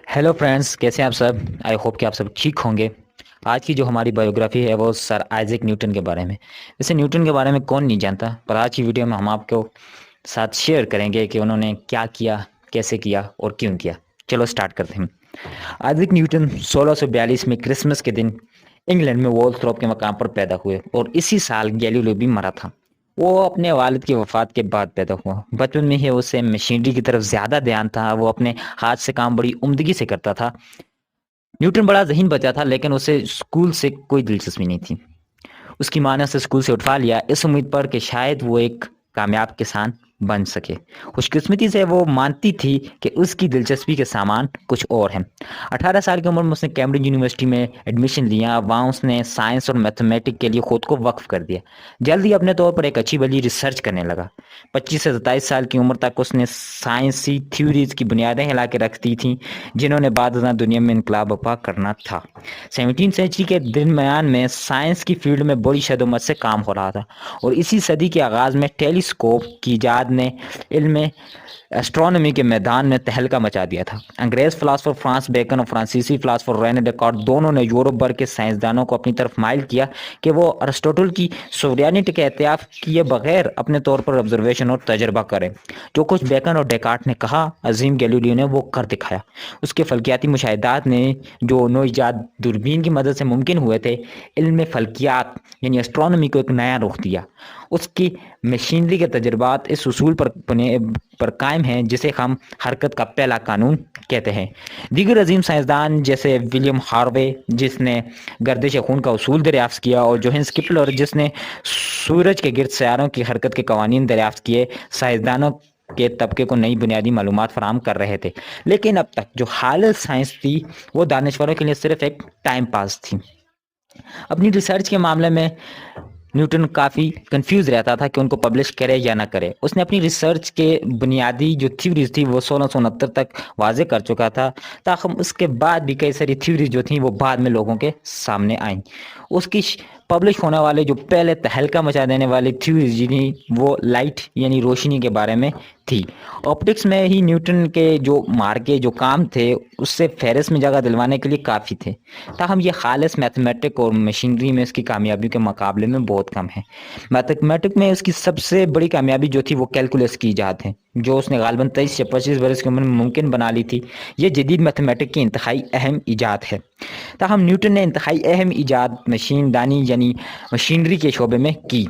Hello friends, कैसे हैं आप सब। आई होप कि आप सब ठीक होंगे। आज की जो हमारी बायोग्राफी है वो सर आइजैक न्यूटन के बारे में। वैसे न्यूटन के बारे में कौन नहीं जानता, पर आज की वीडियो में हम आपको साथ शेयर करेंगे कि उन्होंने क्या किया, कैसे किया और क्यों किया। चलो स्टार्ट करते हैं। आइजैक न्यूटन 1642 में क्रिसमस के दिन इंग्लैंड में वोल्थ्रॉप के मकाम पर पैदा हुए और इसी साल गैलीलियो भी मरा था। वो अपने वालिद की वफ़ात के बाद पैदा हुआ। बचपन में ही उसे मशीनरी की तरफ ज़्यादा ध्यान था। वो अपने हाथ से काम बड़ी उम्दगी से करता था। न्यूटन बड़ा ज़हीन बच्चा था, लेकिन उसे स्कूल से कोई दिलचस्पी नहीं थी। उसकी माँ ने उसे स्कूल से उठवा लिया इस उम्मीद पर कि शायद वो एक कामयाब किसान बन सके। खुशकिस्मती से वो मानती थी कि उसकी दिलचस्पी के सामान कुछ और हैं। 18 साल की उम्र में उसने कैम्ब्रिज यूनिवर्सिटी में एडमिशन लिया। वहाँ उसने साइंस और मैथमेटिक्स के लिए खुद को वक्फ कर दिया। जल्द ही अपने तौर पर एक अच्छी भली रिसर्च करने लगा। 25 से 27 साल की उम्र तक उसने साइंसी थ्योरीज की बुनियादें हिला के रख दी थी, जिन्होंने बाद दुनिया में इनकलाब बर्पा करना था। 17वीं सेंचुरी के दरमियान में साइंस की फील्ड में बड़ी शदोमत से काम हो रहा था और इसी सदी के आगाज़ में टेलीस्कोप की इजाद ने इल्म एस्ट्रोनॉमी के मैदान में तहलका मचा दिया था। अंग्रेज फिलासफर फ्रांस बेकन और फ्रांसीसी फिलासफर रेने डेकार्ट दोनों ने यूरोप भर के साइंसदानों को अपनी तरफ माइल किया कि वो अरिस्टोटल की सोवरियनिटी के एहतियाफ किए बगैर अपने तौर पर ऑब्जर्वेशन और तजर्बा करें। जो कुछ बेकन और डेकार्ट ने कहा, अजीम गैलीलियो ने वो कर दिखाया। उसके फल्कियाती मुशाहिदात ने जो नौइजाद दूरबीन की मदद से मुमकिन हुए थे, इल्म फल्कियात यानी एस्ट्रोनॉमी को एक नया रुख दिया। उसकी मशीनरी के तजर्बात इस उसूल पर कायम हैं जिसे हम हरकत का पहला कानून कहते हैं। दीगर अजीम साइंसदान जैसे विलियम हार्वे जिसने गर्दिश खून का उसूल दरियाफ्त किया और जोहान्स केपलर जिसने सूरज के गिर्द सैयारों की हरकत के कवानीन दरियाफ्त किए, साइंसदानों के तबके को नई बुनियादी मालूमात फराहम कर रहे थे। लेकिन अब तक जो हाल साइंस थी वो दानिश्वरों के लिए सिर्फ एक टाइम पास थी। अपनी रिसर्च के मामले में न्यूटन काफ़ी कंफ्यूज रहता था कि उनको पब्लिश करे या ना करे। उसने अपनी रिसर्च के बुनियादी जो थ्योरीज थी वो 1669 तक वाजे कर चुका था, ताहम उसके बाद भी कई सारी थ्योरीज जो थी वो बाद में लोगों के सामने आईं। उसकी पब्लिश होने वाले जो पहले तहलका मचा देने वाली थ्योरीज थी वो लाइट यानी रोशनी के बारे में थी। ऑप्टिक्स में ही न्यूटन के जो मार्के जो काम थे उससे फेरिस में जगह दिलवाने के लिए काफ़ी थे, ताहम ये खालिस मैथमेटिक और मशीनरी में इसकी कामयाबी के मुकाबले में बहुत कम है। मैथमेटिक में उसकी सबसे बड़ी कामयाबी जो थी वो कैलकुलस की इजाद है, जो उसने गालबन 23 या 25 बरस की उम्र में मुमकिन बना ली थी। ये जदीद मैथमेटिक की इंतहाई अहम इजाद है। ताहम न्यूटन ने इंतहाई अहम इजाद मशीनदानी यानी मशीनरी के शोबे में की।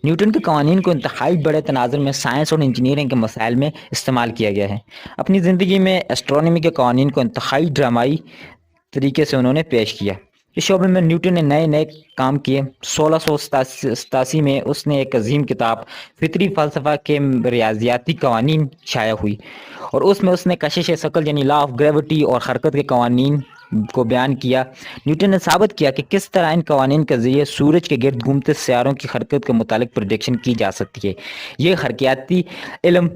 न्यूटन के कवानीन को इंतहाई बड़े तनाज़ुर में साइंस और इंजीनियरिंग के मसाइल में इस्तेमाल किया गया है। अपनी ज़िंदगी में एस्ट्रोनॉमी के कवानीन को इंतहाई ड्रामाई तरीके से उन्होंने पेश किया। इस शोबे में न्यूटन ने नए नए काम किए। 1687 में उसने एक अजीम किताब फितरी फ़लसफ़ा के रियाजियाती कवानीन शाया हुई और उसमें उसने कशिश शकल यानी लॉ ऑफ ग्रेविटी और हरकत के कवानीन को बयान किया। न्यूटन ने साबित किया कि किस तरह इन कवानीन के ज़रिए सूरज के गिर्द घूमते सियारों की हरकत के मुतालिक प्रेडिक्शन की जा सकती है। ये हरकियाती इल्म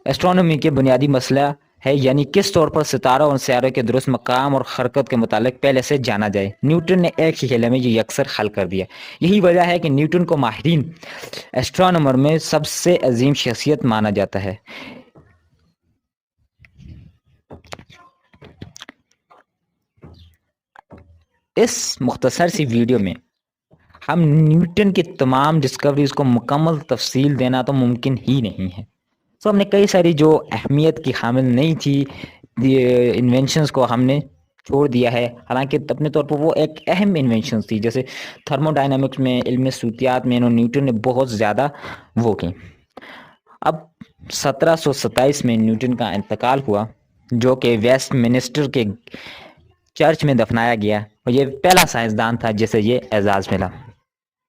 एस्ट्रोनॉमी के बुनियादी मसला है, यानी किस तौर पर सितारों और सियारों के दुरुस्त मकाम और हरकत के मुतालिक पहले से जाना जाए। न्यूटन ने एक ही खेले में ये अक्सर हल कर दिया। यही वजह है कि न्यूटन को माहिरीन एस्ट्रोनॉमर में सबसे अजीम शख्सियत माना जाता है। इस मुख्तसर सी वीडियो में हम न्यूटन की तमाम डिस्कवरीज को मुकम्मल तफसील देना तो मुमकिन ही नहीं है। तो हमने कई सारी जो अहमियत की हामिल नहीं थी इन्वेंशंस को हमने छोड़ दिया है, हालांकि अपने तौर पर वो एक अहम इन्वेंशन थी। जैसे थर्मोडायनामिक्स में, इल्म सूतियात में न्यूटन ने बहुत ज़्यादा वो की। अब 1727 में न्यूटन का इंतकाल हुआ, जो कि वेस्ट मिनिस्टर के चर्च में दफनाया गया और ये पहला साइंसदान था जिसे ये एजाज़ मिला।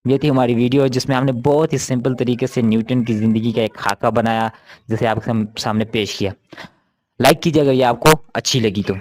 ये थी हमारी वीडियो जिसमें हमने बहुत ही सिंपल तरीके से न्यूटन की ज़िंदगी का एक खाका बनाया, जिसे आपके सामने पेश किया। लाइक कीजिए अगर ये आपको अच्छी लगी तो।